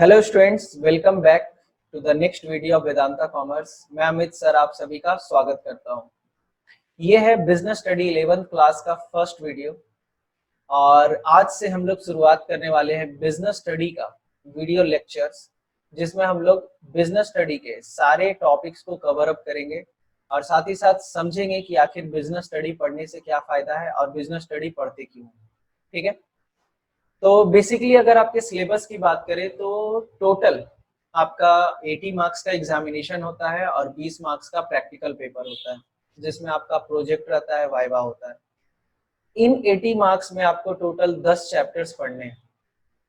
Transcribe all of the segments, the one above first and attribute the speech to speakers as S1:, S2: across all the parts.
S1: Hello students, welcome back to the next video of Vedanta commerce. मैं Amit sir आप सभी का स्वागत करता हूं। ये है बिजनेस स्टडी 11th क्लास का फर्स्ट वीडियो और आज से हम लोग शुरुआत करने वाले हैं बिजनेस स्टडी का वीडियो लेक्चर्स, जिसमें हम लोग बिजनेस स्टडी के सारे टॉपिक्स को कवर अप करेंगे और साथ ही साथ समझेंगे कि आखिर बिजनेस स्टडी पढ़ने से क्या फायदा है और बिजनेस स्टडी पढ़ते क्यों। ठीक है, तो बेसिकली अगर आपके सिलेबस की बात करें तो टोटल आपका 80 मार्क्स का एग्जामिनेशन होता है और 20 मार्क्स का प्रैक्टिकल पेपर होता है, जिसमें आपका प्रोजेक्ट रहता है, वाइवा होता है। इन 80 मार्क्स में आपको टोटल 10 चैप्टर्स पढ़ने हैं।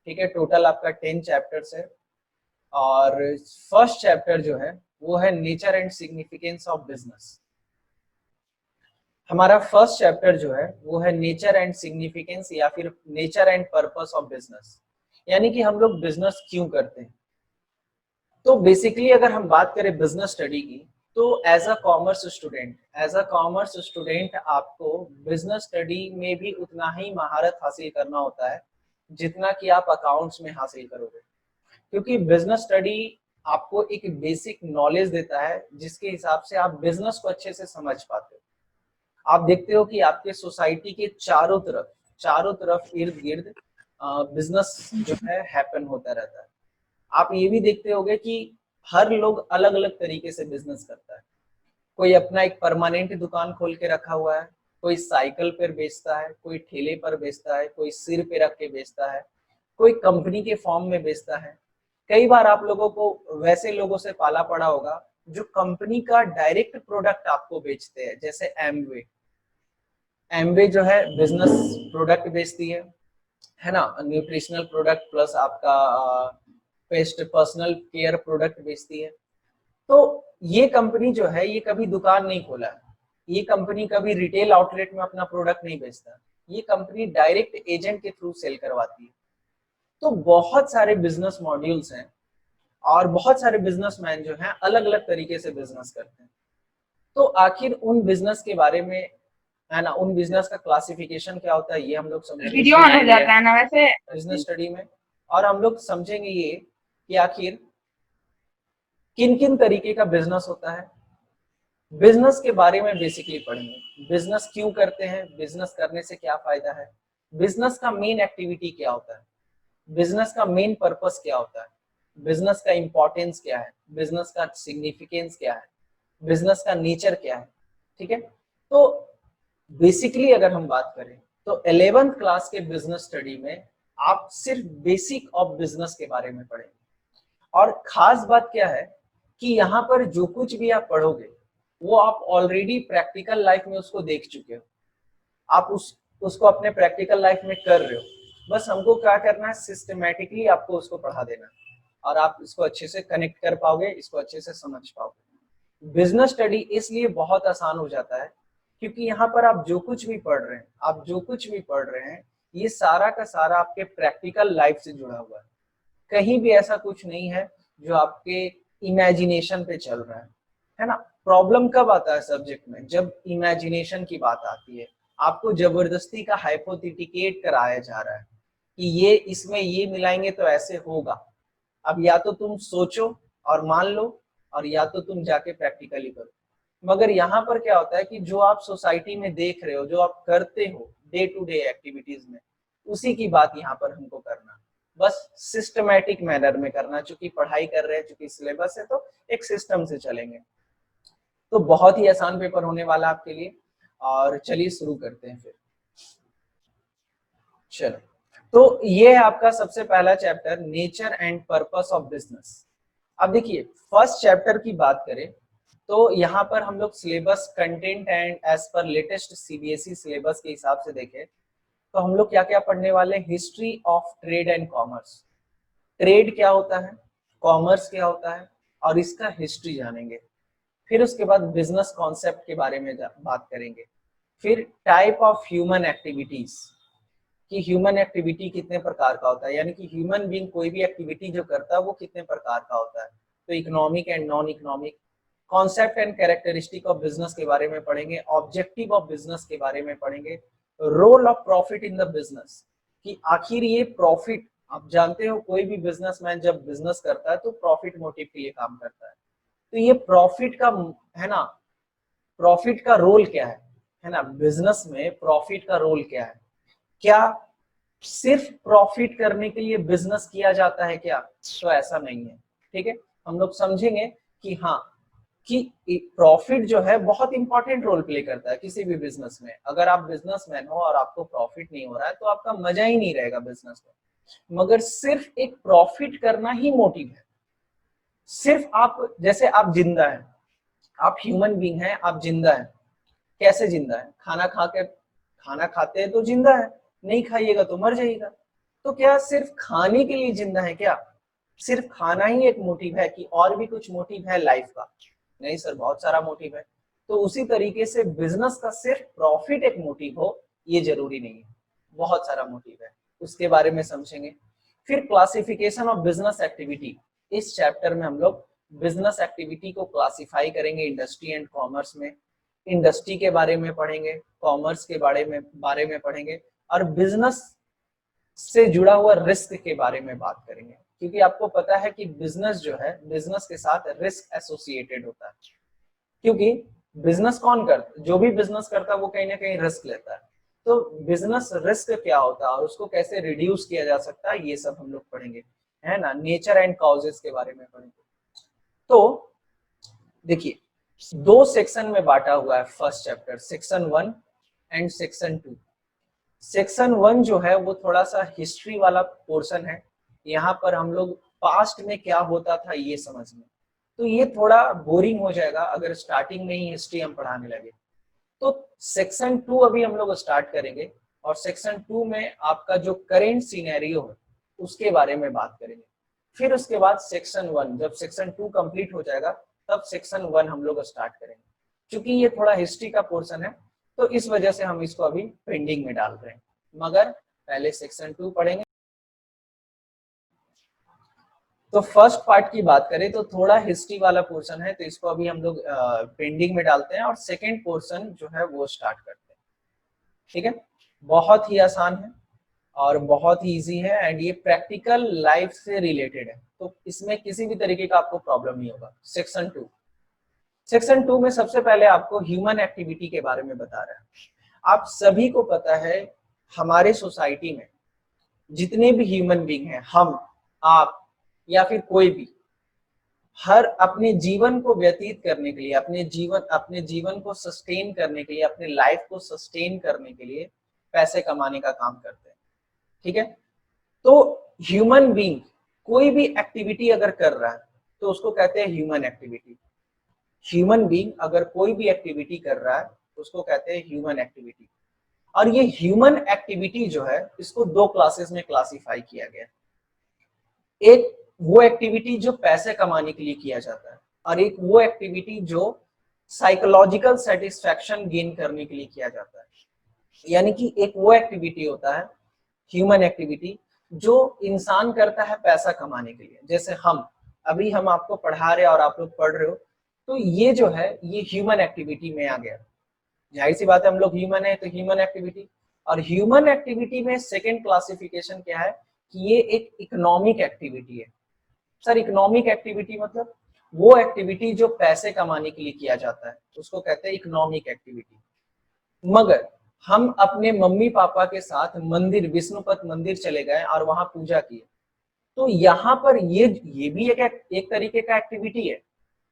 S1: ठीक है, टोटल आपका 10 चैप्टर्स है और फर्स्ट चैप्टर जो है वो है nature and significance of business. हमारा फर्स्ट चैप्टर जो है वो है नेचर एंड सिग्निफिकेंस या फिर nature and purpose of business, यानी कि हम लोग बिजनेस क्यों करते हैं। तो बेसिकली अगर हम बात करें बिजनेस स्टडी की, तो एज अ कॉमर्स स्टूडेंट आपको बिजनेस स्टडी में भी उतना ही महारत हासिल करना होता है जितना कि आप अकाउंट्स में हासिल करोगे, क्योंकि बिजनेस स्टडी आपको एक बेसिक नॉलेज देता है जिसके हिसाब से आप बिजनेस को अच्छे से समझ पाते हो। आप देखते हो कि आपके सोसाइटी के चारों तरफ इर्द गिर्द बिजनेस जो है हैपन होता रहता है। आप ये भी देखते होंगे कि हर लोग अलग अलग तरीके से बिजनेस करता है। कोई अपना एक परमानेंट दुकान खोल के रखा हुआ है, कोई साइकिल पर बेचता है, कोई ठेले पर बेचता है, कोई सिर पे रख के बेचता है, कोई कंपनी के फॉर्म में बेचता है। कई बार आप लोगों को वैसे लोगों से पाला पड़ा होगा जो कंपनी का डायरेक्ट प्रोडक्ट आपको बेचते हैं, जैसे एमवे जो है बिजनेस प्रोडक्ट बेचती है ना, न्यूट्रिशनल प्रोडक्ट प्लस आपका पेस्ट पर्सनल केयर प्रोडक्ट बेचती है। तो ये कंपनी जो है ये कभी दुकान नहीं खोला है, ये कंपनी कभी रिटेल आउटलेट में अपना प्रोडक्ट नहीं बेचता, ये कंपनी डायरेक्ट एजेंट के थ्रू सेल करवाती है। तो बहुत सारे बिजनेस मॉड्यूल्स हैं और बहुत सारे बिजनेसमैन जो हैं अलग अलग तरीके से बिजनेस करते हैं। तो आखिर उन बिजनेस के बारे में है ना, उन बिजनेस का क्लासिफिकेशन क्या होता है ये हम लोग समझेंगे
S2: वीडियो ऑन हो जाता है ना वैसे।
S1: बिजनेस स्टडी में। और हम लोग समझेंगे ये कि आखिर किन किन तरीके का बिजनेस होता है, बिजनेस के बारे में बेसिकली पढ़ेंगे। बिजनेस क्यों करते हैं, बिजनेस करने से क्या फायदा है, बिजनेस का मेन एक्टिविटी क्या होता है, बिजनेस का मेन पर्पस क्या होता है, बिजनेस का इंपॉर्टेंस क्या है, बिजनेस का सिग्निफिकेंस क्या है, बिजनेस का नेचर क्या है। ठीक है, तो बेसिकली अगर हम बात करें तो 11th क्लास के बिजनेस स्टडी में आप सिर्फ बेसिक ऑफ बिजनेस के बारे में पढ़ेंगे। और खास बात क्या है कि यहाँ पर जो कुछ भी आप पढ़ोगे वो आप ऑलरेडी प्रैक्टिकल लाइफ में उसको देख चुके हो, आप उसको अपने प्रैक्टिकल लाइफ में कर रहे हो। बस हमको क्या करना है, सिस्टमेटिकली आपको उसको पढ़ा देना और आप इसको अच्छे से कनेक्ट कर पाओगे, इसको अच्छे से समझ पाओगे। बिजनेस स्टडी इसलिए बहुत आसान हो जाता है क्योंकि यहाँ पर आप जो कुछ भी पढ़ रहे हैं ये सारा का सारा आपके प्रैक्टिकल लाइफ से जुड़ा हुआ है। कहीं भी ऐसा कुछ नहीं है जो आपके इमेजिनेशन पे चल रहा है ना। प्रॉब्लम कब आता है सब्जेक्ट में, जब इमेजिनेशन की बात आती है। आपको जबरदस्ती का हाइपोथेटिकेट कराया जा रहा है कि ये इसमें ये मिलाएंगे तो ऐसे होगा। अब या तो तुम सोचो और मान लो और या तो तुम जाके प्रैक्टिकली करो। मगर यहाँ पर क्या होता है कि जो आप सोसाइटी में देख रहे हो, जो आप करते हो डे टू डे एक्टिविटीज में, उसी की बात यहाँ पर हमको करना, बस सिस्टमैटिक मैनर में करना। चूंकि पढ़ाई कर रहे हैं, चूंकि सिलेबस है, तो एक सिस्टम से चलेंगे। तो बहुत ही आसान पेपर होने वाला आपके लिए। और चलिए शुरू करते हैं फिर। चलो, तो ये है आपका सबसे पहला chapter, nature and purpose of business. अब देखिए, फर्स्ट चैप्टर की बात करें तो यहाँ पर हम लोग syllabus content and as per latest CBSE syllabus के हिसाब से देखें तो हम लोग क्या क्या पढ़ने वाले हैं। History of trade and commerce, trade क्या होता है, कॉमर्स क्या होता है और इसका हिस्ट्री जानेंगे। फिर उसके बाद बिजनेस कॉन्सेप्ट के बारे में बात करेंगे। फिर टाइप ऑफ ह्यूमन एक्टिविटीज, कि ह्यूमन एक्टिविटी कितने प्रकार का होता है, यानी कि ह्यूमन बीइंग कोई भी एक्टिविटी जो करता है वो कितने प्रकार का होता है। तो economic and non economic. Concept and characteristic of business के बारे में पढ़ेंगे। ऑब्जेक्टिव ऑफ बिजनेस के बारे में पढ़ेंगे। Role of profit in the business, कि आखिर ये प्रॉफिट आप जानते हो कोई भी बिजनेसमैन जब बिजनेस करता है तो प्रॉफिट मोटिव के लिए काम करता है। तो ये प्रॉफिट का है ना, प्रॉफिट का रोल क्या है ना, बिजनेस में प्रॉफिट का रोल क्या है? क्या सिर्फ प्रॉफिट करने के लिए बिजनेस किया जाता है क्या? तो ऐसा नहीं है। ठीक है, हम लोग समझेंगे कि हाँ, कि प्रॉफिट जो है बहुत इंपॉर्टेंट रोल प्ले करता है किसी भी बिजनेस में। अगर आप बिजनेसमैन हो और आपको प्रॉफिट नहीं हो रहा है तो आपका मजा ही नहीं रहेगा बिजनेस में। मगर सिर्फ एक प्रॉफिट करना ही मोटिव है। सिर्फ आप, जैसे आप जिंदा हैं, आप ह्यूमन बीइंग हैं, आप जिंदा हैं। कैसे जिंदा है? खाना खा के, खाना खाते हैं तो जिंदा है, नहीं खाइएगा तो मर जाइएगा। तो क्या सिर्फ खाने के लिए जिंदा है क्या? सिर्फ खाना ही एक मोटिव है कि और भी कुछ मोटिव है लाइफ का? नहीं सर, बहुत सारा मोटिव है। तो उसी तरीके से बिजनेस का सिर्फ प्रॉफिट एक मोटिव हो ये जरूरी नहीं है, बहुत सारा मोटिव है, उसके बारे में समझेंगे। फिर क्लासिफिकेशन ऑफ बिजनेस एक्टिविटी, इस चैप्टर में हम लोग बिजनेस एक्टिविटी को क्लासिफाई करेंगे इंडस्ट्री एंड कॉमर्स में। इंडस्ट्री के बारे में पढ़ेंगे, कॉमर्स के बारे में पढ़ेंगे, और बिजनेस से जुड़ा हुआ रिस्क के बारे में बात करेंगे। क्योंकि आपको पता है कि बिजनेस जो है, बिजनेस के साथ रिस्क एसोसिएटेड होता है। क्योंकि बिजनेस कौन करता है? जो भी बिजनेस करता है वो कहीं ना कहीं रिस्क लेता है। तो बिजनेस रिस्क क्या होता है और उसको कैसे रिड्यूस किया जा सकता है, ये सब हम लोग पढ़ेंगे, है ना। नेचर एंड कॉजेस के बारे में पढ़ेंगे। तो देखिए, दो सेक्शन में बांटा हुआ है first chapter, section 1 and section 2। Section 1 जो है वो थोड़ा सा हिस्ट्री वाला पोर्शन है। यहाँ पर हम लोग पास्ट में क्या होता था ये समझने, तो ये थोड़ा बोरिंग हो जाएगा अगर स्टार्टिंग में ही हिस्ट्री हम पढ़ाने लगे। तो सेक्शन 2 अभी हम लोग स्टार्ट करेंगे, और सेक्शन 2 में आपका जो करेंट सिनेरियो है उसके बारे में बात करेंगे। फिर उसके बाद सेक्शन 1, जब सेक्शन 2 कंप्लीट हो जाएगा तब सेक्शन 1 हम लोग स्टार्ट करेंगे। क्योंकि ये थोड़ा हिस्ट्री का पोर्शन है तो इस वजह से हम इसको अभी पेंडिंग में डाल रहे हैं, मगर पहले सेक्शन 2 पढ़ेंगे। तो फर्स्ट पार्ट की बात करें तो थोड़ा हिस्ट्री वाला पोर्शन है, तो इसको अभी हम लोग पेंडिंग में डालते हैं और सेकेंड पोर्शन जो है वो स्टार्ट करते हैं। ठीक है, बहुत ही आसान है और बहुत ही इजी है, एंड ये प्रैक्टिकल लाइफ से रिलेटेड है, तो इसमें किसी भी तरीके का आपको प्रॉब्लम नहीं होगा। सेक्शन 2 में सबसे पहले आपको ह्यूमन एक्टिविटी के बारे में बता रहा है। आप सभी को पता है हमारे सोसाइटी में जितने भी ह्यूमन बीइंग हैं, हम, आप या फिर कोई भी, हर अपने जीवन को व्यतीत करने के लिए, अपने जीवन को सस्टेन करने के लिए, अपने लाइफ को सस्टेन करने के लिए पैसे कमाने का काम करते हैं। ठीक है, तो ह्यूमन बीइंग कोई भी एक्टिविटी अगर कर रहा है तो उसको कहते हैं ह्यूमन एक्टिविटी। ह्यूमन बीइंग अगर कोई भी एक्टिविटी कर रहा है उसको कहते हैं ह्यूमन एक्टिविटी। और ये ह्यूमन एक्टिविटी जो है इसको दो क्लासेस में क्लासिफाई किया गया है। एक वो एक्टिविटी जो पैसे कमाने के लिए किया जाता है, और एक वो एक्टिविटी जो साइकोलॉजिकल सेटिस्फैक्शन गेन करने के लिए किया जाता है। यानी कि एक वो एक्टिविटी होता है ह्यूमन एक्टिविटी जो इंसान करता है पैसा कमाने के लिए। जैसे हम आपको पढ़ा रहे हैं और आप लोग पढ़ रहे हो, तो ये जो है ये ह्यूमन एक्टिविटी में आ गया। जाहिर सी बात है हम लोग ह्यूमन है तो ह्यूमन एक्टिविटी। और ह्यूमन एक्टिविटी में सेकंड क्लासिफिकेशन क्या है कि ये एक इकोनॉमिक एक्टिविटी है। सर इकोनॉमिक एक्टिविटी मतलब वो एक्टिविटी जो पैसे कमाने के लिए किया जाता है उसको कहते हैं इकोनॉमिक एक्टिविटी। मगर हम अपने मम्मी पापा के साथ मंदिर, विष्णुपद मंदिर चले गए और वहां पूजा की, तो यहाँ पर ये भी एक तरीके का एक्टिविटी है,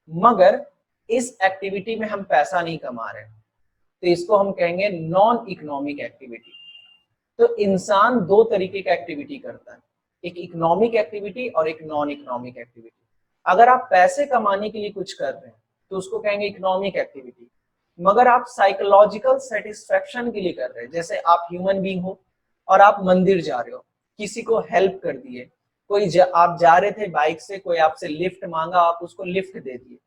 S1: मगर इस एक्टिविटी में हम पैसा नहीं कमा रहे, तो इसको हम कहेंगे नॉन इकोनॉमिक एक्टिविटी। तो इंसान दो तरीके का एक्टिविटी करता है, एक इकोनॉमिक एक्टिविटी और एक नॉन इकोनॉमिक एक्टिविटी। अगर आप पैसे कमाने के लिए कुछ कर रहे हैं तो उसको कहेंगे इकोनॉमिक एक्टिविटी। मगर आप साइकोलॉजिकल सेटिस्फेक्शन के लिए कर रहे हैं, जैसे आप ह्यूमन बीइंग हो और आप मंदिर जा रहे हो, किसी को हेल्प कर दिए, आप जा रहे थे बाइक से, कोई आपसे लिफ्ट मांगा, आप उसको लिफ्ट दे दिए,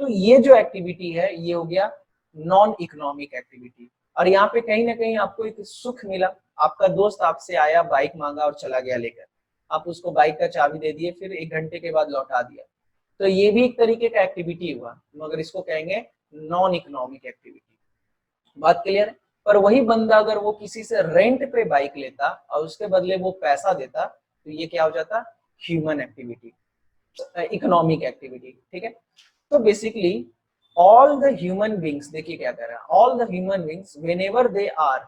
S1: तो ये जो एक्टिविटी है ये हो गया नॉन इकोनॉमिक एक्टिविटी। और यहाँ पे कहीं ना कहीं आपको एक सुख मिला, आपका दोस्त आपसे आया, बाइक मांगा और चला गया लेकर, आप उसको बाइक का चाबी दे दिए, फिर 1 घंटे के बाद लौटा दिया, तो ये भी एक तरीके का एक्टिविटी हुआ, मगर इसको कहेंगे नॉन इकोनॉमिक एक्टिविटी। बात क्लियर है? पर वही बंदा अगर वो किसी से रेंट पे बाइक लेता और उसके बदले वो पैसा देता, तो ये क्या हो जाता, ह्यूमन एक्टिविटी, इकोनॉमिक एक्टिविटी, ठीक है। तो basically all the human beings, देखिए क्या कह रहा है, all the human beings whenever they are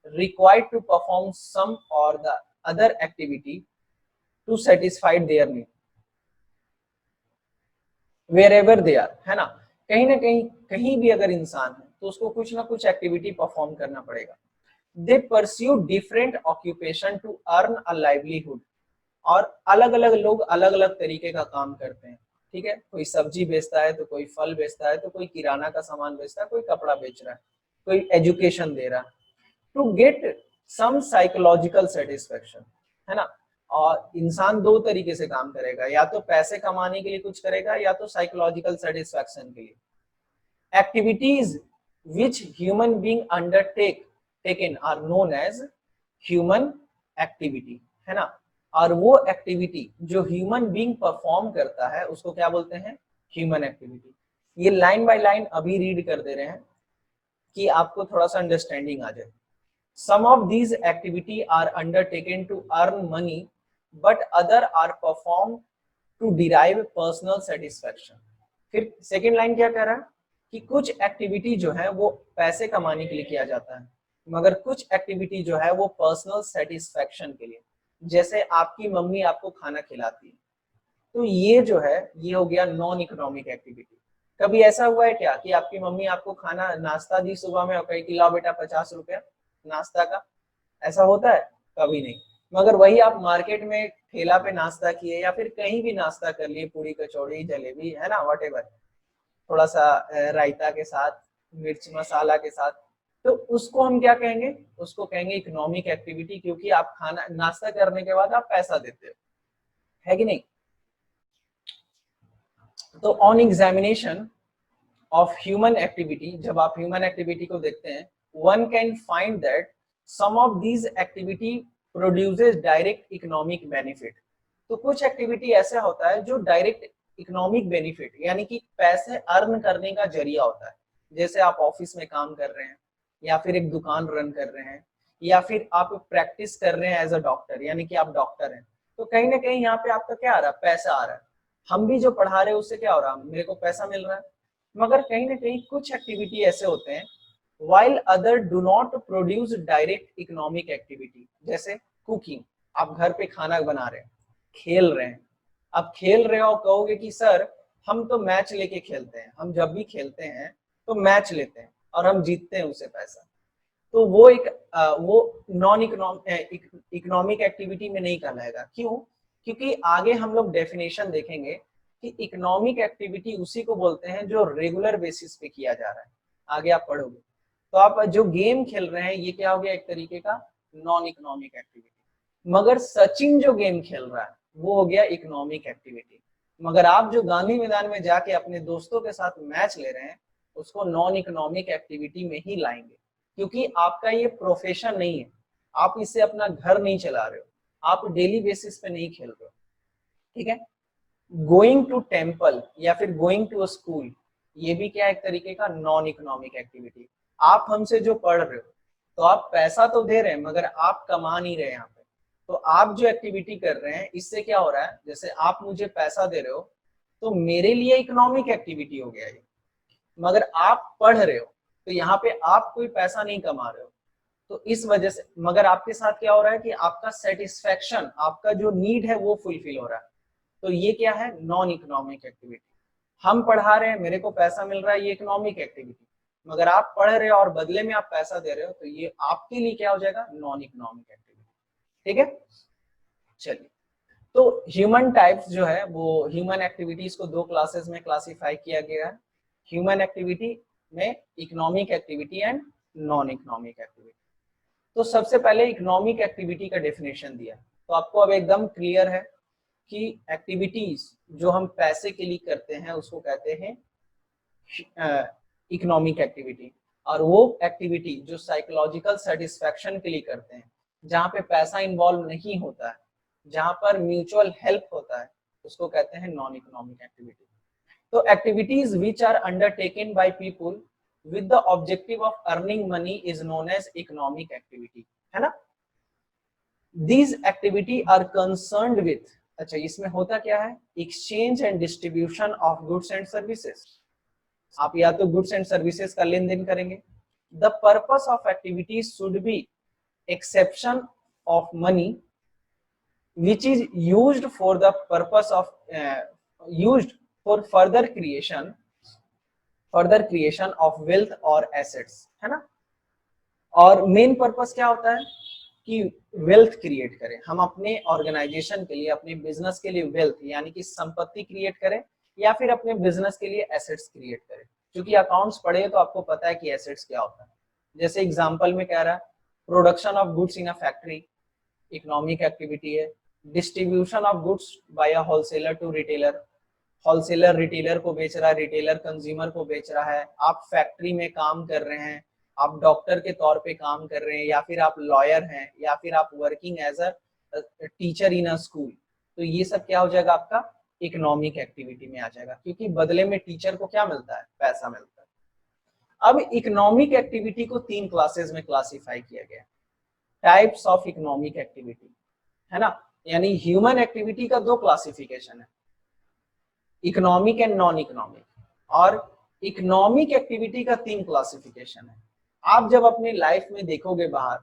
S1: required to perform some or the other activity to satisfy their need wherever they are, है ना कहीं कहीं भी अगर इंसान है तो उसको कुछ ना कुछ एक्टिविटी परफॉर्म करना पड़ेगा। They pursue different occupation to earn a livelihood, और अलग अलग लोग अलग अलग तरीके का काम करते हैं, ठीक है। कोई सब्जी बेचता है, तो कोई फल बेचता है, तो कोई किराना का सामान बेचता है, कोई कपड़ा बेच रहा है, कोई एजुकेशन दे रहा है, to get some psychological satisfaction, है ना। और इंसान दो तरीके से काम करेगा, या तो पैसे कमाने के लिए कुछ करेगा, या तो साइकोलॉजिकल सेटिस्फेक्शन के लिए। Activities which human being undertake taken are known as human activity, है ना। और वो एक्टिविटी जो ह्यूमन बीइंग परफॉर्म करता है उसको क्या बोलते हैं, ह्यूमन एक्टिविटी। ये लाइन बाय लाइन अभी रीड कर दे रहे हैं कि आपको थोड़ा सा अंडरस्टैंडिंग आ जाए। Some of these activity are undertaken to earn money, but other are performed to derive personal satisfaction। फिर सेकेंड लाइन क्या कह रहा है कि कुछ एक्टिविटी जो है वो पैसे कमाने के लिए किया जाता है, मगर कुछ एक्टिविटी जो है वो पर्सनल सेटिस्फेक्शन के लिए। जैसे आपकी मम्मी आपको खाना खिलाती है, तो ये जो है ये हो गया नॉन इकोनॉमिक एक्टिविटी। कभी ऐसा हुआ है क्या कि आपकी मम्मी आपको खाना नाश्ता दी सुबह में और कही कि लाओ बेटा 50 रुपया नाश्ता का, ऐसा होता है? कभी नहीं। मगर वही आप मार्केट में ठेला पे नाश्ता किए या फिर कहीं भी नाश्ता कर लिए, पूरी कचौड़ी जलेबी, है ना, व्हाटएवर, थोड़ा सा रायता के साथ, मिर्च मसाला के साथ, तो उसको हम क्या कहेंगे, उसको कहेंगे इकोनॉमिक एक्टिविटी, क्योंकि आप खाना नाश्ता करने के बाद आप पैसा देते हो, है कि नहीं। तो on examination of human activity, जब आप ह्यूमन एक्टिविटी को देखते हैं, one can find that some of these activity produces direct economic benefit। तो कुछ एक्टिविटी ऐसा होता है जो डायरेक्ट इकोनॉमिक बेनिफिट यानी कि पैसे अर्न करने का जरिया होता है। जैसे आप ऑफिस में काम कर रहे हैं, या फिर एक दुकान रन कर रहे हैं, या फिर आप प्रैक्टिस कर रहे हैं एज अ डॉक्टर, यानी कि आप डॉक्टर हैं, तो कहीं ना कहीं यहाँ पे आपका क्या आ रहा है, पैसा आ रहा है। हम भी जो पढ़ा रहे हैं उससे क्या हो रहा है, मेरे को पैसा मिल रहा है। मगर कहीं ना कहीं कुछ एक्टिविटी ऐसे होते हैं while other do not produce direct economic activity, जैसे कुकिंग, आप घर पे खाना बना रहे हैं, खेल रहे हैं, आप खेल रहे हो और कहोगे कि सर हम तो मैच लेके खेलते हैं, हम जब भी खेलते हैं तो मैच लेते हैं और हम जीतते हैं उससे पैसा, तो वो एक वो नॉन इकोनॉमिक एक्टिविटी में नहीं कहलाएगा। क्यों? क्योंकि आगे हम लोग डेफिनेशन देखेंगे कि इकोनॉमिक एक्टिविटी उसी को बोलते हैं जो रेगुलर बेसिस पे किया जा रहा है। आगे आप पढ़ोगे तो आप जो गेम खेल रहे हैं ये क्या हो गया, एक तरीके का नॉन इकोनॉमिक एक्टिविटी। मगर सचिन जो गेम खेल रहा है वो हो गया इकोनॉमिक एक्टिविटी। मगर आप जो गांधी मैदान में जाके अपने दोस्तों के साथ मैच ले रहे हैं उसको नॉन इकोनॉमिक एक्टिविटी में ही लाएंगे, क्योंकि आपका ये प्रोफेशन नहीं है, आप इससे अपना घर नहीं चला रहे हो, आप डेली बेसिस पे नहीं खेल रहे हो, ठीक है। गोइंग टू टेम्पल या फिर गोइंग टू स्कूल, ये भी क्या एक तरीके का नॉन इकोनॉमिक एक्टिविटी। आप हमसे जो पढ़ रहे हो तो आप पैसा तो दे रहे हैं मगर आप कमा नहीं रहे यहाँ पे, तो आप जो एक्टिविटी कर रहे हैं इससे क्या हो रहा है, जैसे आप मुझे पैसा दे रहे हो तो मेरे लिए इकोनॉमिक एक्टिविटी हो गया ये, मगर आप पढ़ रहे हो तो यहाँ पे आप कोई पैसा नहीं कमा रहे हो, तो इस वजह से, मगर आपके साथ क्या हो रहा है कि आपका सेटिस्फेक्शन, आपका जो नीड है वो फुलफिल हो रहा है, तो ये क्या है, नॉन इकोनॉमिक एक्टिविटी। हम पढ़ा रहे हैं, मेरे को पैसा मिल रहा है, ये इकोनॉमिक एक्टिविटी, मगर आप पढ़ रहे हो और बदले में आप पैसा दे रहे हो तो ये आपके लिए क्या हो जाएगा, नॉन इकोनॉमिक एक्टिविटी, ठीक है। चलिए, तो ह्यूमन टाइप्स जो है वो ह्यूमन एक्टिविटीज को दो क्लासेस में क्लासिफाई किया गया है। ह्यूमन एक्टिविटी में economic activity and non economic activity. तो सबसे पहले इकोनॉमिक एक्टिविटी का डेफिनेशन दिया, तो आपको अब एकदम क्लियर है कि एक्टिविटीज जो हम पैसे के लिए करते हैं उसको कहते हैं इकोनॉमिक एक्टिविटी, और वो एक्टिविटी जो साइकोलॉजिकल सेटिस्फेक्शन के लिए करते हैं, जहाँ पे पैसा इन्वॉल्व नहीं होता है, जहाँ पर म्यूचुअल हेल्प होता है, उसको कहते हैं नॉन इकोनॉमिक एक्टिविटी। तो activities which are undertaken by people with the objective of earning money is known as economic activity, है ना। These activity are concerned with, अच्छा इसमें होता क्या है, exchange and distribution of goods and services. आप या तो गुड्स एंड सर्विसेज का लेन देन करेंगे। The purpose of activity should be exception of money which is used for the purpose of used for further creation of wealth or assets, है ना। और मेन पर्पस क्या होता है कि वेल्थ क्रिएट करें, हम अपने ऑर्गेनाइजेशन के लिए, अपने बिजनेस के लिए वेल्थ यानी कि संपत्ति क्रिएट करें, या फिर अपने बिजनेस के लिए एसेट्स क्रिएट करें। क्योंकि अकाउंट्स पढ़े तो आपको पता है कि एसेट्स क्या होता है। जैसे एग्जांपल में कह रहा है production of goods in a factory economic activity है, distribution of goods by a wholesaler to retailer, wholesaler retailer को बेच रहा है, रिटेलर कंज्यूमर को बेच रहा है। आप फैक्ट्री में काम कर रहे हैं, आप डॉक्टर के तौर पे काम कर रहे हैं, या फिर आप लॉयर हैं, या फिर आप working as a teacher in a school, तो ये सब क्या हो जाएगा, आपका इकोनॉमिक एक्टिविटी में आ जाएगा, क्योंकि बदले में टीचर को क्या मिलता है, पैसा मिलता है। अब इकोनॉमिक एक्टिविटी को 3 क्लासेस में क्लासिफाई किया गया, टाइप्स ऑफ इकोनॉमिक एक्टिविटी, है ना। यानी ह्यूमन एक्टिविटी का 2 क्लासिफिकेशन है, इकोनॉमिक एंड नॉन इकोनॉमिक, और इकोनॉमिक एक्टिविटी का 3 क्लासिफिकेशन है। आप जब अपनी लाइफ में देखोगे, बाहर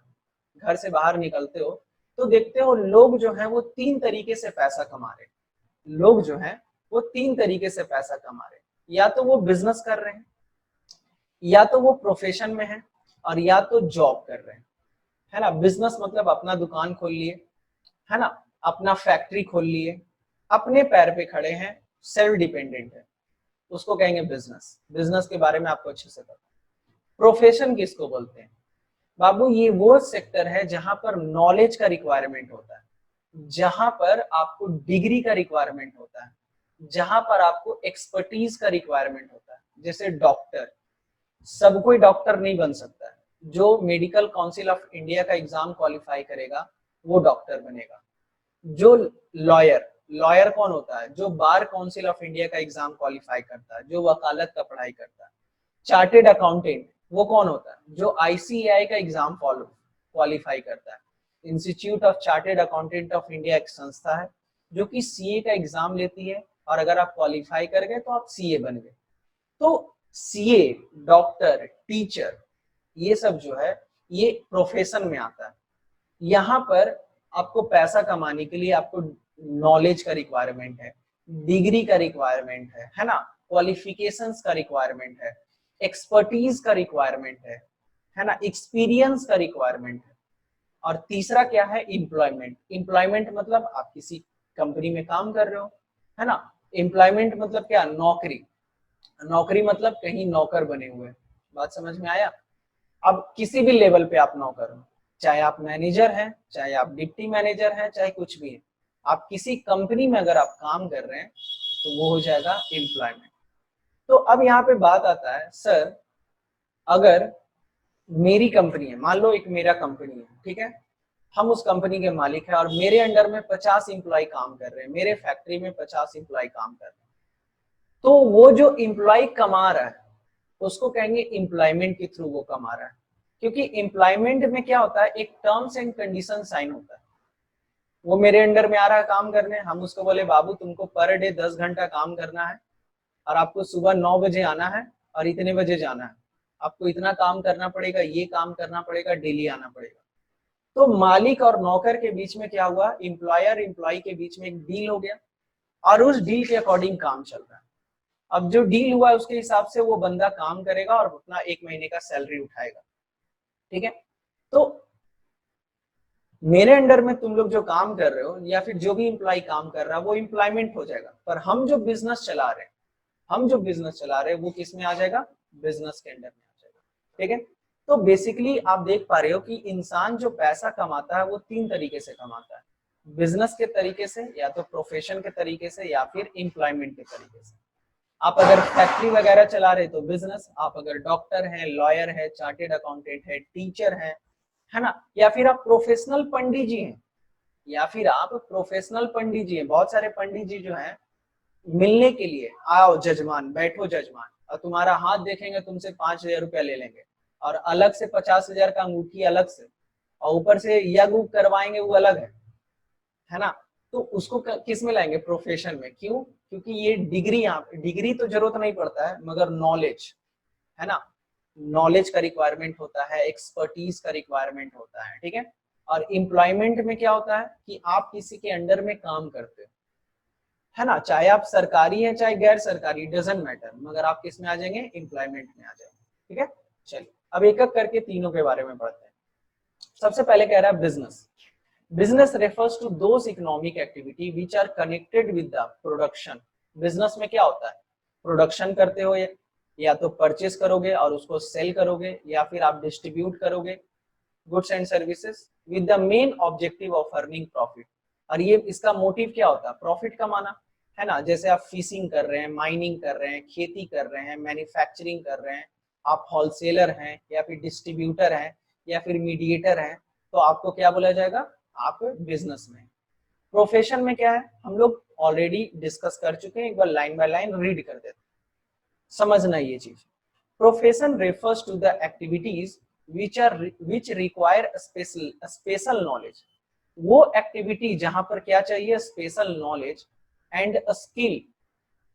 S1: घर से बाहर निकलते हो तो देखते हो लोग जो है वो 3 तरीके से पैसा कमा रहे हैं। लोग जो है वो 3 तरीके से पैसा कमा रहे हैं, या तो वो बिजनेस कर रहे हैं, या तो वो प्रोफेशन में है, और या तो जॉब कर रहे हैं, है ना। बिजनेस मतलब अपना दुकान खोल लिए, है ना, अपना फैक्ट्री खोल लिए, अपने पैर पे खड़े हैं, सेल्फ डिपेंडेंट है, उसको कहेंगे बिजनेस। बिजनेस के बारे में आपको अच्छे से पता है। प्रोफेशन किसको बोलते हैं बाबू, ये वो सेक्टर है जहां पर नॉलेज का रिक्वायरमेंट होता है, जहां पर आपको डिग्री का रिक्वायरमेंट होता है, जहां पर आपको एक्सपर्टीज का रिक्वायरमेंट होता है। जैसे डॉक्टर, सब कोई डॉक्टर नहीं बन सकता है, जो मेडिकल काउंसिल ऑफ इंडिया का एग्जाम क्वालिफाई करेगा वो डॉक्टर बनेगा। जो लॉयर, लॉयर कौन होता है, जो बार काउंसिल ऑफ इंडिया का एग्जाम क्वालिफाई करता है, जो वकालत का पढ़ाई करता है। चार्टेड अकाउंटेंट वो कौन होता है, जो आईसीएआई का एग्जाम क्वालिफाई करता है। Institute of chartered accountant of India एक संस्था है जो कि सीए का एग्जाम लेती है, और अगर आप क्वालिफाई कर गए तो आप सीए बन गए। तो सीए, डॉक्टर, टीचर, ये सब जो है ये प्रोफेशन में आता है। यहाँ पर आपको पैसा कमाने के लिए आपको नॉलेज का रिक्वायरमेंट है, डिग्री का रिक्वायरमेंट है ना, क्वालिफिकेशंस का रिक्वायरमेंट है, एक्सपर्टीज का रिक्वायरमेंट है ना, एक्सपीरियंस का रिक्वायरमेंट है। और तीसरा क्या है, एम्प्लॉयमेंट। एम्प्लॉयमेंट मतलब आप किसी कंपनी में काम कर रहे हो, है ना। एम्प्लॉयमेंट मतलब क्या, नौकरी। नौकरी मतलब कहीं नौकर बने हुए, बात समझ में आया। अब किसी भी लेवल पे आप नौकर हो, चाहे आप मैनेजर हैं, चाहे आप डिप्टी मैनेजर हैं, चाहे कुछ भी है, आप किसी कंपनी में अगर आप काम कर रहे हैं तो वो हो जाएगा एम्प्लॉयमेंट। तो अब यहाँ पे बात आता है, सर अगर मेरी कंपनी है, मान लो एक मेरा कंपनी है, ठीक है, हम उस कंपनी के मालिक हैं और मेरे अंडर में 50 इंप्लॉय काम कर रहे हैं, मेरे फैक्ट्री में 50 इंप्लॉय काम कर रहे हैं, तो वो जो इंप्लॉय कमा रहा है उसको कहेंगे एम्प्लॉयमेंट के थ्रू वो कमा रहा है। क्योंकि एम्प्लॉयमेंट में क्या होता है, एक टर्म्स एंड कंडीशन साइन होता है। वो मेरे अंडर में आ रहा है काम करने, हम उसको बोले बाबू तुमको पर डे 10 घंटा काम करना है, और आपको सुबह 9 बजे आना है और इतने बजे जाना है, आपको इतना काम करना पड़ेगा, ये काम करना पड़ेगा, डेली आना पड़ेगा। तो मालिक और नौकर के बीच में क्या हुआ, एम्प्लॉयर एम्प्लॉय के बीच में एक डील हो गया, और उस डील के अकॉर्डिंग काम चल रहा है। अब जो डील हुआ है उसके हिसाब से वो बंदा काम करेगा और अपना 1 महीने का सैलरी उठाएगा, ठीक है। तो मेरे अंडर में तुम लोग जो काम कर रहे हो, या फिर जो भी एम्प्लॉय काम कर रहा है, वो एम्प्लॉयमेंट हो जाएगा। पर हम जो बिजनेस चला रहे हैं वो किस में आ जाएगा, बिजनेस के अंडर में आ जाएगा, ठीक है। तो बेसिकली आप देख पा रहे हो कि इंसान जो पैसा कमाता है वो 3 तरीके से कमाता है, बिजनेस के तरीके से, या तो प्रोफेशन के तरीके से, या फिर एम्प्लॉयमेंट के तरीके से। आप अगर फैक्ट्री वगैरह चला रहे तो बिजनेस, आप अगर डॉक्टर हैं, लॉयर है, चार्टेड अकाउंटेंट है, टीचर है ना, या फिर आप प्रोफेशनल पंडित जी हैं, बहुत सारे पंडित जी जो हैं मिलने के लिए, आओ जजमान, बैठो जजमान, और तुम्हारा हाथ देखेंगे तुमसे 5,000 रुपया ले लेंगे, और अलग से 50,000 का अंगूठी अलग से, और ऊपर से यज्ञ करवाएंगे वो अलग है ना। तो उसको किस में लाएंगे, प्रोफेशन में। क्यों? क्योंकि ये डिग्री, यहाँ पे डिग्री तो जरूरत नहीं पड़ता है मगर नॉलेज है ना, नॉलेज का रिक्वायरमेंट होता है, एक्सपर्टीज का रिक्वायरमेंट होता है, ठीक है। और एम्प्लॉयमेंट में क्या होता है कि आप किसी के अंडर में काम करते हो, है ना, चाहे आप सरकारी है चाहे गैर सरकारी, डजेंट मैटर, मगर आप किस में आ जाएंगे, एम्प्लॉयमेंट में आ जाएंगे, ठीक है। चलिए अब एक एक करके तीनों के बारे में पढ़ते हैं। सबसे पहले कह रहा है business. Business refers to those economic activity which are connected with the production. Business में क्या होता है, प्रोडक्शन करते हो, या तो परचेस करोगे और उसको सेल करोगे, या फिर आप डिस्ट्रीब्यूट करोगे goods and services with the main objective of earning profit. और ये इसका मोटिव क्या होता है, प्रॉफिट कमाना, है ना। जैसे आप फिशिंग कर रहे हैं, माइनिंग कर रहे हैं, खेती कर रहे हैं, मैन्युफैक्चरिंग कर रहे हैं, आप होलसेलर हैं या फिर डिस्ट्रीब्यूटर हैं या फिर मीडिएटर हैं, तो आपको क्या बोला जाएगा, आप बिजनेस में। प्रोफेशन में क्या है, हम लोग ऑलरेडी डिस्कस कर चुके हैं, एक बार लाइन बाय लाइन रीड कर देते हैं, समझना ये चीज। Profession refers to the activities which require special knowledge. वो एक्टिविटी जहां पर क्या चाहिए, special knowledge and skill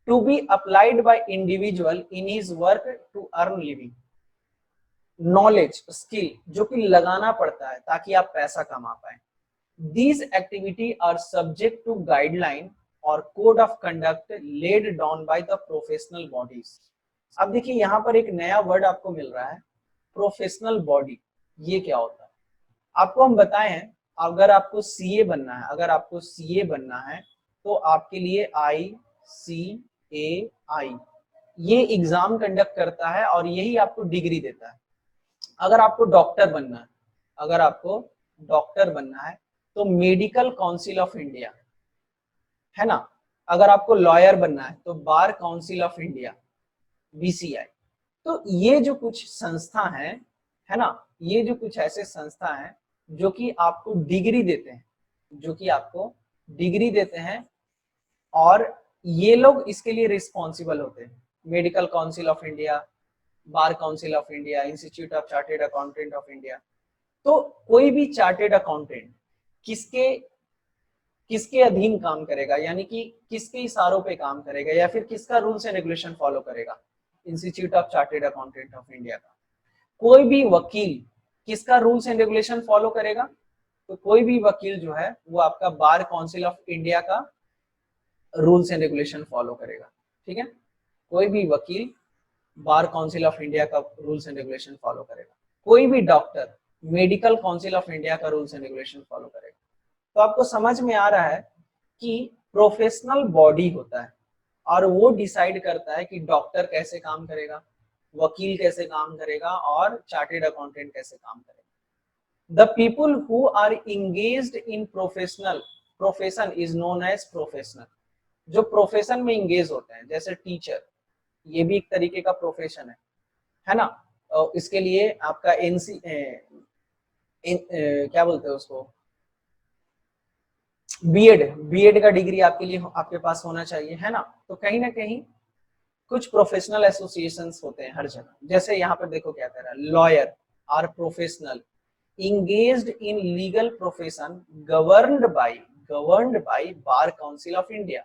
S1: to be applied by individual in his work to earn living. Knowledge skill जो कि लगाना पड़ता है ताकि आप पैसा कमा पाए। These activity are subject to guideline और code of conduct laid down by the professional bodies। अब देखिए यहाँ पर एक नया वर्ड आपको मिल रहा है, प्रोफेशनल बॉडी। ये क्या होता है आपको हम बताए हैं। अगर आपको सीए बनना है, अगर आपको सीए बनना है तो आपके लिए ICAI ये एग्जाम कंडक्ट करता है और यही आपको डिग्री देता है। अगर आपको डॉक्टर बनना है, अगर आपको डॉक्टर बनना है तो मेडिकल काउंसिल ऑफ इंडिया, है ना। अगर आपको लॉयर बनना है तो बार काउंसिल ऑफ इंडिया, BCI। तो ये जो कुछ संस्था है ना, ये जो कुछ ऐसे संस्था हैं जो कि आपको डिग्री देते हैं, जो कि आपको डिग्री देते हैं, और ये लोग इसके लिए रिस्पॉन्सिबल होते हैं। Medical council of India, bar Council of India, institute of chartered accountant of India. तो कोई भी चार्टेड अकाउंटेंट किसके किसके अधीन काम करेगा, यानी कि किसके इशारों पे काम करेगा, या फिर किसका रूल्स एंड रेगुलेशन फॉलो करेगा, institute of chartered accountant of India का। कोई भी वकील किसका रूल्स एंड रेगुलेशन फॉलो करेगा, तो कोई भी वकील जो है वो आपका बार काउंसिल ऑफ इंडिया का रूल्स एंड रेगुलेशन फॉलो करेगा, ठीक है। कोई भी वकील बार काउंसिल ऑफ इंडिया का रूल्स एंड रेगुलेशन फॉलो करेगा। कोई भी doctor medical council of India का रूल्स एंड रेगुलेशन फॉलो करेगा। तो आपको समझ में आ रहा है कि प्रोफेशनल बॉडी होता है और वो डिसाइड करता है कि डॉक्टर कैसे काम करेगा, वकील कैसे काम करेगा और चार्टेड अकाउंटेंट कैसे काम करेगा। The people who are engaged in profession is known as professional. जो प्रोफेशन में इंगेज होते हैं, जैसे टीचर, ये भी एक तरीके का प्रोफेशन है ना। इसके लिए आपका क्या बोलते हैं उसको, बीएड का डिग्री आपके लिए आपके पास होना चाहिए, है ना। तो कहीं ना कहीं कुछ प्रोफेशनल एसोसिएशंस होते हैं हर जगह। जैसे यहाँ पर देखो क्या कह रहा है, lawyer are professional engaged in legal profession governed by Bar Council of India.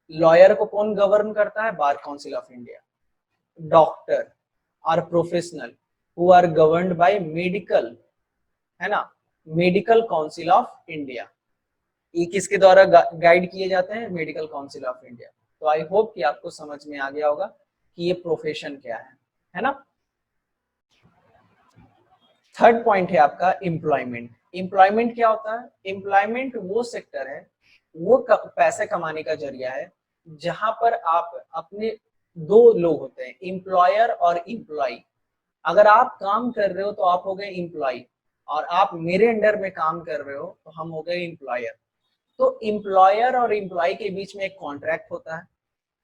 S1: Lawyer को कौन गवर्न करता है, Bar Council of India. Doctor are professional who are governed by medical, है ना, मेडिकल काउंसिल ऑफ इंडिया। ये किसके द्वारा guide किए जाते हैं, मेडिकल काउंसिल ऑफ इंडिया। तो आई होप कि आपको समझ में आ गया होगा कि ये प्रोफेशन क्या है ना। थर्ड पॉइंट है आपका एम्प्लॉयमेंट। एम्प्लॉयमेंट क्या होता है, एम्प्लॉयमेंट वो सेक्टर है, वो पैसे कमाने का जरिया है जहां पर आप अपने दो लोग होते हैं, एम्प्लॉयर और एम्प्लॉय। अगर आप काम कर रहे हो तो आप हो गए एम्प्लॉय, और आप मेरे अंडर में काम कर रहे हो तो हम हो गए एम्प्लॉयर। तो एम्प्लॉयर और एम्प्लॉय के बीच में एक कॉन्ट्रैक्ट होता है,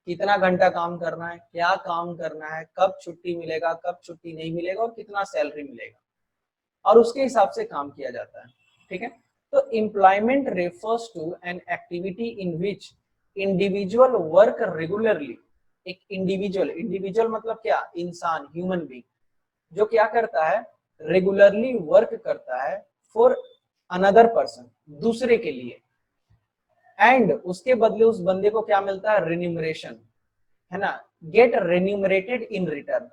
S1: कितना घंटा काम करना है, क्या काम करना है, कब छुट्टी मिलेगा, कब छुट्टी नहीं मिलेगा, और कितना सैलरी मिलेगा, और उसके हिसाब से काम किया जाता है, ठीक है। तो employment refers to an activity in which individual work regularly. एक इंडिविजुअल मतलब क्या, इंसान, ह्यूमन बीइंग, जो क्या करता है, रेगुलरली वर्क करता है फॉर अनदर पर्सन, दूसरे के लिए, एंड उसके बदले उस बंदे को क्या मिलता है, रेन्यूमरेशन, है ना, get remunerated in return.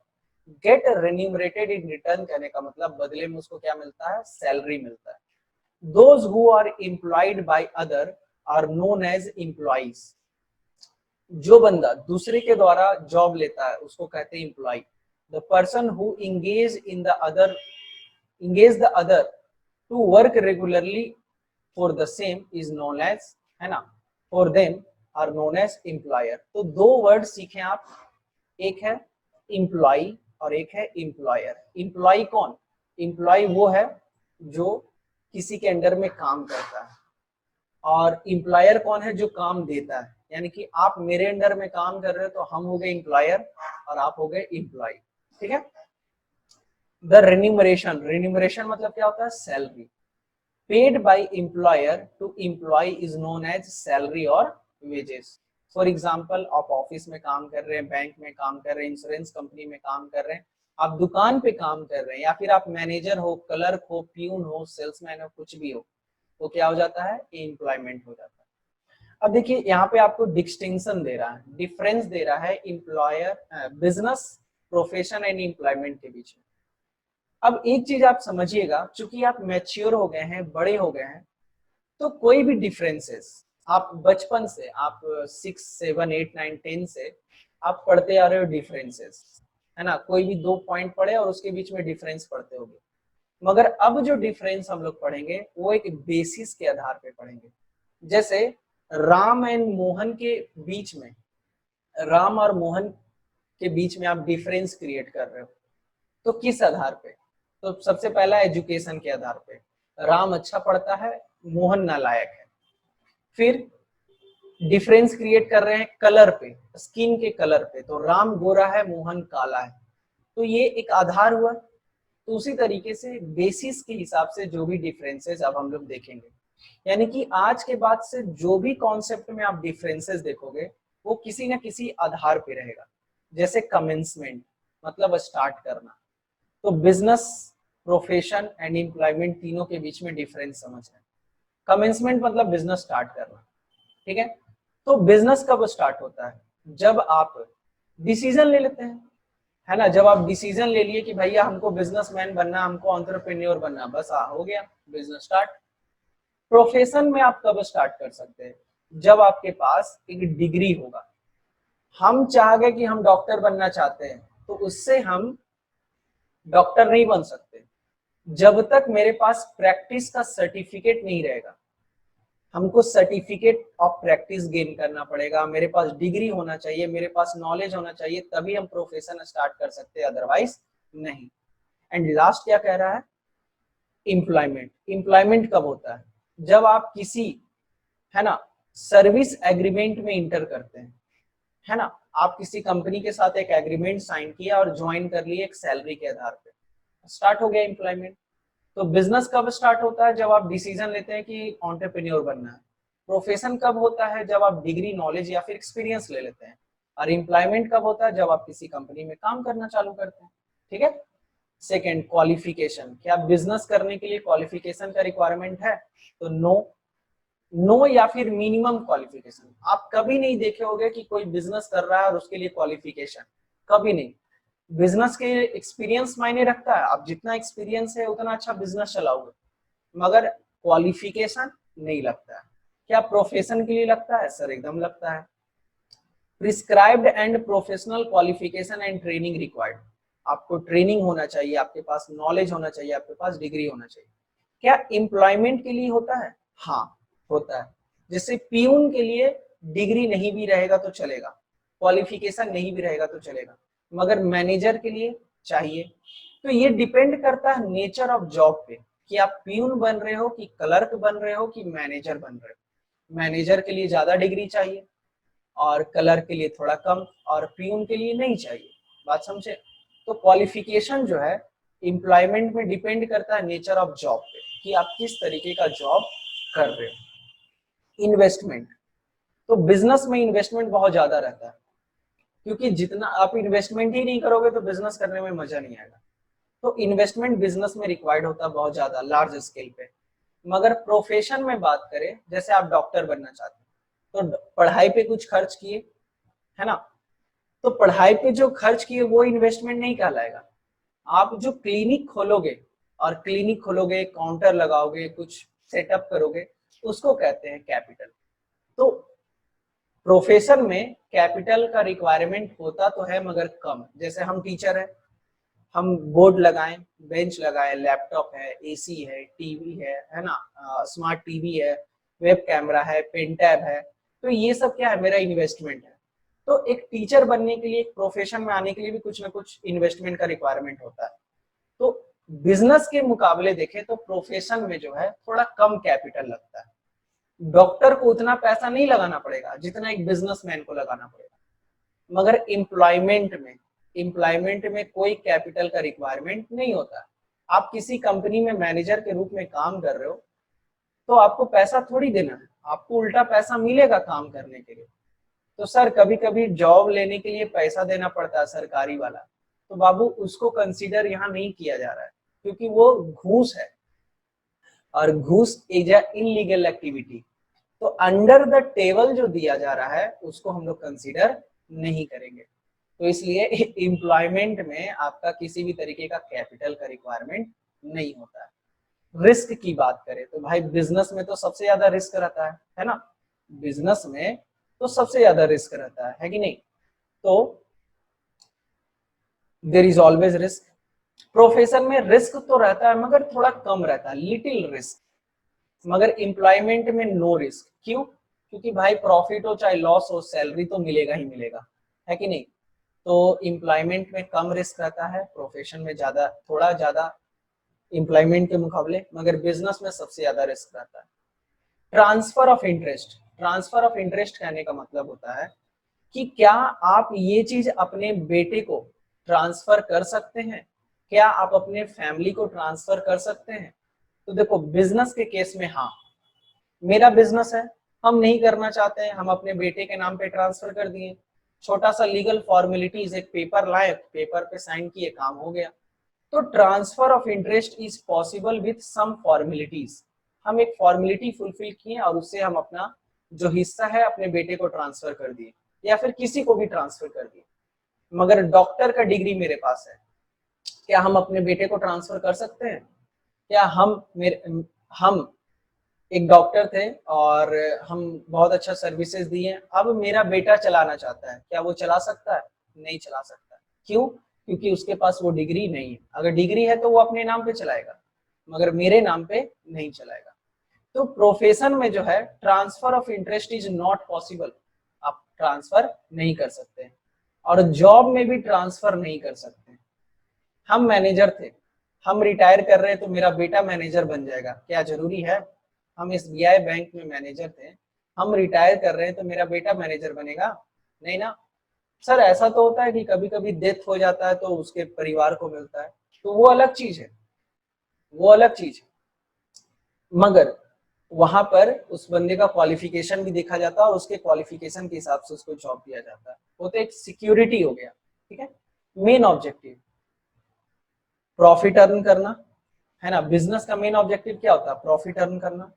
S1: Get remunerated in return कहने का मतलब बदले में उसको क्या मिलता है, सैलरी मिलता है। Those who are employed by other are known as employees. जो बंदा दूसरे के द्वारा जॉब लेता है उसको कहते हैं employee. The person who engage the other to work regularly for the same is known as, है ना, for them are known as employer। तो दो वर्ड सीखे आप, एक है एम्प्लॉय और एक है एम्प्लॉयर। एम्प्लॉय कौन, एम्प्लॉय वो है जो किसी के अंडर में काम करता है, और एम्प्लॉयर कौन है, जो काम देता है। यानी कि आप मेरे अंडर में काम कर रहे हो तो हम हो गए एम्प्लॉयर और आप हो गए एम्प्लॉय, ठीक है। द रेन्यूमरेशन, रेन्यूमरेशन मतलब क्या होता है, salary. Paid by employer to employee is known as salary और वेजेस। फॉर एग्जाम्पल, आप ऑफिस में काम कर रहे हैं, बैंक में काम कर रहे हैं, इंश्योरेंस कंपनी में काम कर रहे हैं, आप दुकान पे काम कर रहे हैं, या फिर आप मैनेजर हो, क्लर्क हो, प्यून हो, सेल्समैन हो, कुछ भी हो, तो क्या हो जाता है, एम्प्लॉयमेंट हो जाता है। अब देखिए यहाँ पे आपको डिस्टिंक्शन दे रहा है, डिफरेंस दे रहा है employer, business, profession and employment के बीच में। अब एक चीज आप समझिएगा, चूंकि आप मैच्योर हो गए हैं, बड़े हो गए हैं, तो कोई भी डिफरेंसेस आप बचपन से, आप 6, 7, 8, 9, 10 से आप पढ़ते आ रहे हो डिफरेंसेस, है ना, कोई भी 2 पॉइंट पढ़े और उसके बीच में डिफरेंस पढ़ते होगे। मगर अब जो डिफरेंस हम लोग पढ़ेंगे वो एक बेसिस के आधार पे पढ़ेंगे। जैसे राम एंड मोहन के बीच में, राम और मोहन के बीच में आप डिफरेंस क्रिएट कर रहे हो, तो किस आधार पे, तो सबसे पहला एजुकेशन के आधार पे, राम अच्छा पढ़ता है, मोहन नालायक है। फिर डिफरेंस क्रिएट कर रहे हैं कलर पे, स्किन के कलर पे, तो राम गोरा है, मोहन काला है, तो ये एक आधार हुआ। तो उसी तरीके से बेसिस के हिसाब से जो भी डिफरेंसेस अब हम लोग देखेंगे, यानी कि आज के बाद से जो भी कॉन्सेप्ट में आप डिफरेंसेस देखोगे वो किसी ना किसी आधार पे रहेगा। जैसे कमेंसमेंट मतलब स्टार्ट करना, तो बिजनेस, प्रोफेशन एंड एम्प्लॉयमेंट तीनों के बीच में डिफरेंस समझना है। कमेंसमेंट मतलब बिजनेस स्टार्ट करना, ठीक है। तो बिजनेस कब स्टार्ट होता है, जब आप डिसीजन ले लेते हैं, है ना, जब आप डिसीजन ले लिए कि भैया हमको बिजनेसमैन बनना, हमको एंटरप्रेन्योर बनना, बस हो गया बिजनेस स्टार्ट। प्रोफेशन में आप कब स्टार्ट कर सकते हैं, जब आपके पास एक डिग्री होगा। हम चाह गए कि हम डॉक्टर बनना चाहते हैं, तो उससे हम डॉक्टर नहीं बन सकते जब तक मेरे पास प्रैक्टिस का सर्टिफिकेट नहीं रहेगा। हमको सर्टिफिकेट ऑफ प्रैक्टिस गेन करना पड़ेगा, मेरे पास डिग्री होना चाहिए, मेरे पास नॉलेज होना चाहिए, तभी हम प्रोफेशन स्टार्ट कर सकते हैं, अदरवाइज नहीं। एंड लास्ट क्या कह रहा है, एम्प्लॉयमेंट। एम्प्लॉयमेंट कब होता है, जब आप किसी, है ना, सर्विस एग्रीमेंट में इंटर करते हैं, है ना, आप किसी कंपनी के साथ एक एग्रीमेंट साइन किया और ज्वाइन कर लिए एक सैलरी के आधार पे, स्टार्ट हो गया एम्प्लॉयमेंट। तो बिजनेस कब स्टार्ट होता है, जब आप डिसीजन लेते हैं कि एंटरप्रेन्योर बनना है। प्रोफेशन कब होता है, जब आप डिग्री, नॉलेज या फिर एक्सपीरियंस ले लेते हैं। और एम्प्लॉयमेंट कब होता है, जब आप किसी कंपनी में काम करना चालू करते हैं, ठीक है। Second, qualification. क्या बिजनेस करने के लिए क्वालिफिकेशन का रिक्वायरमेंट है, तो नो, नो या फिर मिनिमम क्वालिफिकेशन। आप कभी नहीं देखे होंगे कि कोई बिजनेस कर रहा है और उसके लिए क्वालिफिकेशन, कभी नहीं। बिजनेस के एक्सपीरियंस मायने रखता है, आप जितना एक्सपीरियंस है उतना अच्छा बिजनेस चलाओगे, मगर क्वालिफिकेशन नहीं लगता है। क्या प्रोफेशन के लिए लगता है, सर एकदम लगता है। Prescribed and professional qualification and training required. आपको ट्रेनिंग होना चाहिए, आपके पास नॉलेज होना चाहिए, आपके पास डिग्री होना चाहिए। क्या एम्प्लॉयमेंट के लिए होता है, हाँ होता है। जैसे पीयून के लिए डिग्री नहीं भी रहेगा तो चलेगा, क्वालिफिकेशन नहीं भी रहेगा तो चलेगा, मगर मैनेजर के लिए चाहिए। तो ये डिपेंड करता है नेचर ऑफ जॉब पे, कि आप पीयून बन रहे हो, कि क्लर्क बन रहे हो, कि मैनेजर बन रहे हो। मैनेजर के लिए ज्यादा डिग्री चाहिए और क्लर्क के लिए थोड़ा कम, और पीयून के लिए नहीं चाहिए। बात समझे। तो क्वालिफिकेशन जो है एम्प्लॉयमेंट में डिपेंड करता है नेचर ऑफ जॉब पे, कि आप किस तरीके का जॉब कर रहे हो। इन्वेस्टमेंट, तो बिजनेस में इन्वेस्टमेंट बहुत ज्यादा रहता है, क्योंकि जितना आप इन्वेस्टमेंट ही नहीं करोगे तो बिजनेस करने में मजा नहीं आएगा। तो इन्वेस्टमेंट बिजनेस में रिक्वायर्ड होता है बहुत ज्यादा लार्ज स्केल पे। मगर प्रोफेशन में बात करें, जैसे आप डॉक्टर बनना चाहते हैं तो पढ़ाई पे कुछ खर्च किए, है ना, तो पढ़ाई पे जो खर्च किए वो इन्वेस्टमेंट नहीं कहलाएगा। आप जो क्लिनिक खोलोगे और क्लिनिक खोलोगे, काउंटर लगाओगे, कुछ सेटअप करोगे, उसको कहते हैं कैपिटल। तो प्रोफेशन में कैपिटल का रिक्वायरमेंट होता तो है मगर कम। जैसे हम टीचर है, हम बोर्ड लगाएं, बेंच लगाएं, लैपटॉप है, एसी है, टीवी है ना, स्मार्ट टीवी है, वेब कैमरा है, पेन टैब है, तो ये सब क्या है, मेरा इन्वेस्टमेंट है। तो एक टीचर बनने के लिए, एक प्रोफेशन में आने के लिए भी कुछ ना कुछ इन्वेस्टमेंट का रिक्वायरमेंट होता है। तो बिजनेस के मुकाबले देखें तो प्रोफेशन में जो है थोड़ा कम कैपिटल लगता है। डॉक्टर को उतना पैसा नहीं लगाना पड़ेगा जितना एक बिजनेसमैन को लगाना पड़ेगा। मगर एम्प्लॉयमेंट में कोई कैपिटल का रिक्वायरमेंट नहीं होता। आप किसी कंपनी में मैनेजर के रूप में काम कर रहे हो तो आपको पैसा थोड़ी देना है, आपको उल्टा पैसा मिलेगा काम करने के लिए। तो सर कभी कभी जॉब लेने के लिए पैसा देना पड़ता है सरकारी वाला, तो बाबू उसको कंसीडर यहाँ नहीं किया जा रहा है क्योंकि वो घूस है, और घूस इज अ इनलीगल एक्टिविटी। तो अंडर द टेबल जो दिया जा रहा है उसको हम लोग कंसीडर नहीं करेंगे। तो इसलिए एम्प्लॉयमेंट में आपका किसी भी तरीके का कैपिटल का रिक्वायरमेंट नहीं होता है। रिस्क की बात करें तो भाई बिजनेस में तो सबसे ज्यादा रिस्क रहता है ना, बिजनेस में तो सबसे ज्यादा रिस्क रहता है कि नहीं। तो there is always risk. Profession में रिस्क तो रहता है मगर थोड़ा कम रहता है, लिटिल रिस्क। मगर एम्प्लॉयमेंट में नो रिस्क। क्यों? क्योंकि भाई प्रॉफिट हो चाहे लॉस हो, सैलरी तो मिलेगा ही मिलेगा, है कि नहीं। तो एम्प्लॉयमेंट में कम रिस्क रहता है, प्रोफेशन में ज्यादा, थोड़ा ज्यादा एम्प्लॉयमेंट के मुकाबले, मगर बिजनेस में सबसे ज्यादा रिस्क रहता है। Transfer of interest. Transfer of interest कहने का मतलब होता है कि क्या आप ये चीज अपने बेटे को ट्रांसफर कर सकते हैं, क्या आप अपने फैमिली को ट्रांसफर कर सकते हैं। तो देखो बिजनेस के केस में हाँ, मेरा बिजनेस है, हम नहीं करना चाहते हैं, हम अपने बेटे के नाम पे ट्रांसफर कर दिए, छोटा सा लीगल फॉर्मेलिटीज, एक पेपर लाए, पेपर पे साइन किए, काम हो गया। तो transfer of interest is possible with some formalities. हम एक फॉर्मेलिटी फुलफिल किए और उससे हम अपना जो हिस्सा है अपने बेटे को ट्रांसफर कर दिए या फिर किसी को भी ट्रांसफर कर दिए। मगर डॉक्टर का डिग्री मेरे पास है, क्या हम अपने बेटे को ट्रांसफर कर सकते हैं? क्या हम एक डॉक्टर थे और हम बहुत अच्छा सर्विसेज दिए, अब मेरा बेटा चलाना चाहता है, क्या वो चला सकता है? नहीं चला सकता। क्यों? क्योंकि उसके पास वो डिग्री नहीं है। अगर डिग्री है तो वो अपने नाम पे चलाएगा, मगर मेरे नाम पे नहीं चलाएगा। तो प्रोफेशन में जो है transfer of interest is not possible, आप ट्रांसफर नहीं कर सकते। और जॉब में भी ट्रांसफर नहीं कर सकते। हम मैनेजर थे, हम रिटायर कर रहे हैं तो मेरा बेटा मैनेजर बन जाएगा, क्या जरूरी है? हम SBI बैंक में मैनेजर थे, हम रिटायर कर रहे हैं तो मेरा बेटा मैनेजर बनेगा? नहीं ना। सर ऐसा तो होता है कि कभी कभी डेथ हो जाता है तो उसके परिवार को मिलता है, तो वो अलग चीज है, वो अलग चीज है। मगर वहां पर उस बंदे का क्वालिफिकेशन भी देखा जाता है और उसके क्वालिफिकेशन के हिसाब से उसको जॉब दिया जाता है। वो तो एक सिक्योरिटी हो गया, ठीक है। मेन ऑब्जेक्टिव प्रॉफिट अर्न करना, है ना। बिजनेस का मेन ऑब्जेक्टिव क्या होता है? प्रॉफिट अर्न करना।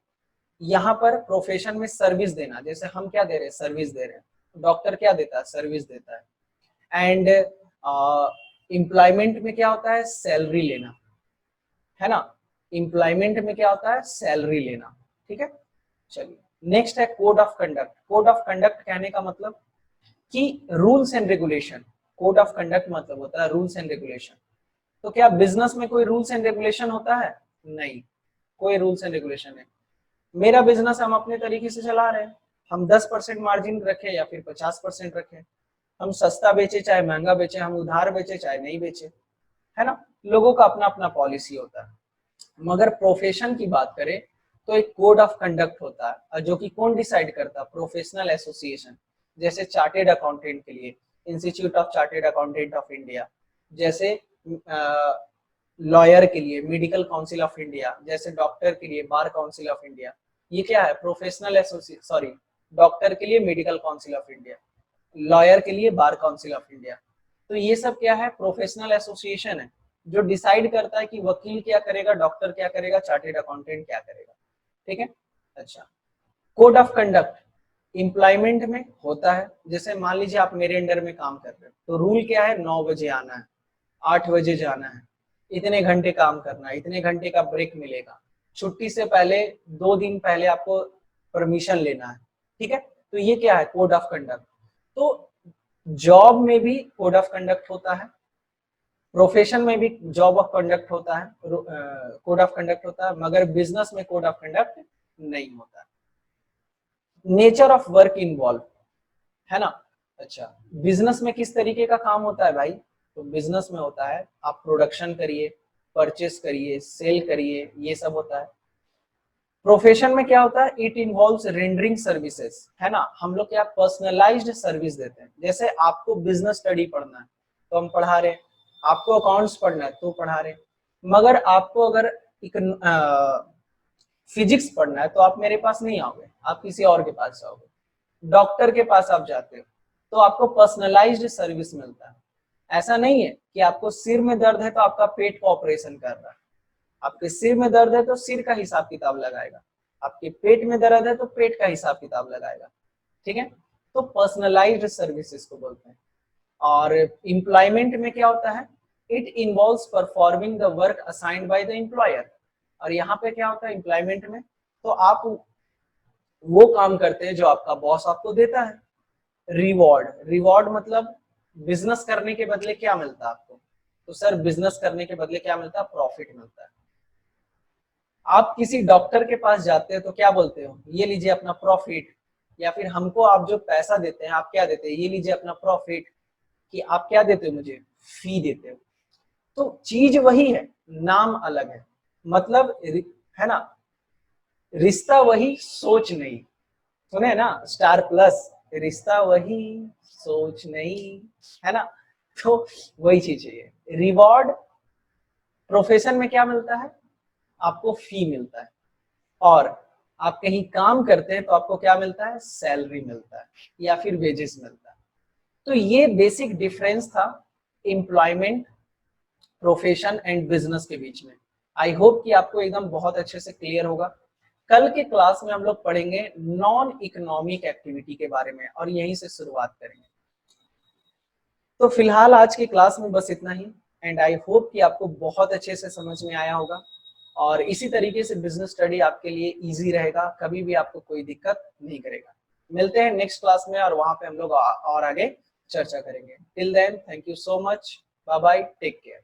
S1: यहाँ पर प्रोफेशन में सर्विस देना, जैसे हम क्या दे रहे हैं? सर्विस दे रहे हैं। डॉक्टर क्या देता है? सर्विस देता है। एंड एम्प्लॉयमेंट में क्या होता है? सैलरी लेना, है ना। एम्प्लॉयमेंट में क्या होता है? सैलरी लेना, ठीक है। चलिए नेक्स्ट है code of conduct. Code of conduct कहने का मतलब कि rules and regulation. Code of conduct मतलब होता है रूल्स एंड रेगुलेशन। तो क्या बिजनेस में कोई रूल्स एंड रेगुलेशन होता है? नहीं, कोई रूल्स एंड रेगुलेशन नहीं। मेरा बिजनेस हम अपने तरीके से चला रहे हैं, हम 10% मार्जिन रखे या फिर 50% रखे, हम सस्ता बेचे चाहे महंगा बेचे, हम उधार बेचे चाहे नहीं बेचे, है ना। लोगों का अपना अपना पॉलिसी होता है। मगर प्रोफेशन की बात करें तो एक कोड ऑफ कंडक्ट होता है, जो कि कौन डिसाइड करता है? Professional association. जैसे चार्टेड अकाउंटेंट के लिए institute of chartered accountant of India, जैसे लॉयर के लिए मेडिकल काउंसिल ऑफ इंडिया, जैसे डॉक्टर के लिए बार काउंसिल ऑफ इंडिया। ये क्या है? प्रोफेशनल एसोसिएशन, सॉरी, डॉक्टर के लिए medical council of India, lawyer के लिए बार काउंसिल ऑफ इंडिया। तो ये सब क्या है? प्रोफेशनल एसोसिएशन है जो डिसाइड करता है कि वकील क्या करेगा, डॉक्टर क्या करेगा, चार्टेड अकाउंटेंट क्या करेगा। ठीक है। अच्छा, कोड ऑफ कंडक्ट एम्प्लॉयमेंट में होता है। जैसे मान लीजिए आप मेरे अंडर में काम कर रहे हो, तो रूल क्या है, 9 बजे आना है, 8 बजे जाना है, इतने घंटे काम करना है, इतने घंटे का ब्रेक मिलेगा, छुट्टी से पहले 2 दिन पहले आपको परमिशन लेना है। ठीक है, तो ये क्या है, कोड ऑफ कंडक्ट। तो जॉब में भी कोड ऑफ कंडक्ट होता है, प्रोफेशन में भी जॉब ऑफ कंडक्ट होता है, कोड ऑफ कंडक्ट होता है, मगर बिजनेस में कोड ऑफ कंडक्ट नहीं होता। नेचर ऑफ वर्क इन्वॉल्व, है ना। अच्छा, बिजनेस में किस तरीके का काम होता है भाई, तो बिजनेस में होता है आप प्रोडक्शन करिए, परचेस करिए, सेल करिए, ये सब होता है। प्रोफेशन में क्या होता है, इट इन्वॉल्व्स रेंडरिंग सर्विसेज, है ना। हम लोग क्या पर्सनलाइज्ड सर्विस देते हैं। जैसे आपको बिजनेस स्टडी पढ़ना है तो हम पढ़ा रहे हैं, आपको अकाउंट्स पढ़ना है तो पढ़ा रहे हैं, मगर आपको अगर फिजिक्स पढ़ना है तो आप मेरे पास नहीं आओगे, आप किसी और के पास जाओगे। डॉक्टर के पास आप जाते हो तो आपको पर्सनलाइज्ड सर्विस मिलता है। ऐसा नहीं है कि आपको सिर में दर्द है तो आपका पेट का ऑपरेशन कर रहा है, आपके सिर में दर्द है तो सिर का हिसाब किताब लगाएगा, आपके पेट में दर्द है तो पेट का हिसाब किताब लगाएगा। ठीक है, तो पर्सनलाइज्ड सर्विसेज को बोलते हैं। और एम्प्लॉयमेंट में क्या होता है, it involves performing the work assigned by the employer. और यहाँ पे क्या होता है एम्प्लॉयमेंट में, तो आप वो काम करते हैं जो आपका बॉस आपको देता है। रिवॉर्ड, रिवॉर्ड मतलब बिजनेस करने के बदले क्या मिलता है आपको, तो सर बिजनेस करने के बदले क्या मिलता है, प्रॉफिट मिलता है। आप किसी डॉक्टर के पास जाते हैं तो क्या बोलते हो, ये लीजिए अपना प्रॉफिट, या फिर हमको आप जो पैसा देते हैं आप क्या देते हैं, ये लीजिए अपना प्रॉफिट, कि आप क्या देते हो, मुझे फी देते हो। तो चीज वही है, नाम अलग है, मतलब है ना, रिश्ता वही सोच नहीं। सुने ना, स्टार प्लस, रिश्ता वही सोच नहीं, है ना। तो वही चीज है। रिवॉर्ड प्रोफेशन में क्या मिलता है, आपको फी मिलता है, और आप कहीं काम करते हैं तो आपको क्या मिलता है, सैलरी मिलता है या फिर वेजेस मिलता है। तो ये बेसिक डिफरेंस था एम्प्लॉयमेंट, प्रोफेशन एंड बिजनेस के बीच में। आई होप कि आपको एकदम बहुत अच्छे से क्लियर होगा। कल के क्लास में हम लोग पढ़ेंगे नॉन इकोनॉमिक एक्टिविटी के बारे में, और यहीं से शुरुआत करेंगे। तो फिलहाल आज की क्लास में बस इतना ही, एंड आई होप कि आपको बहुत अच्छे से समझ में आया होगा, और इसी तरीके से बिजनेस स्टडी आपके लिए इजी रहेगा, कभी भी आपको कोई दिक्कत नहीं करेगा। मिलते हैं नेक्स्ट क्लास में, और वहां पे हम लोग और आगे चर्चा करेंगे। Till then, thank you so much, bye bye, take care.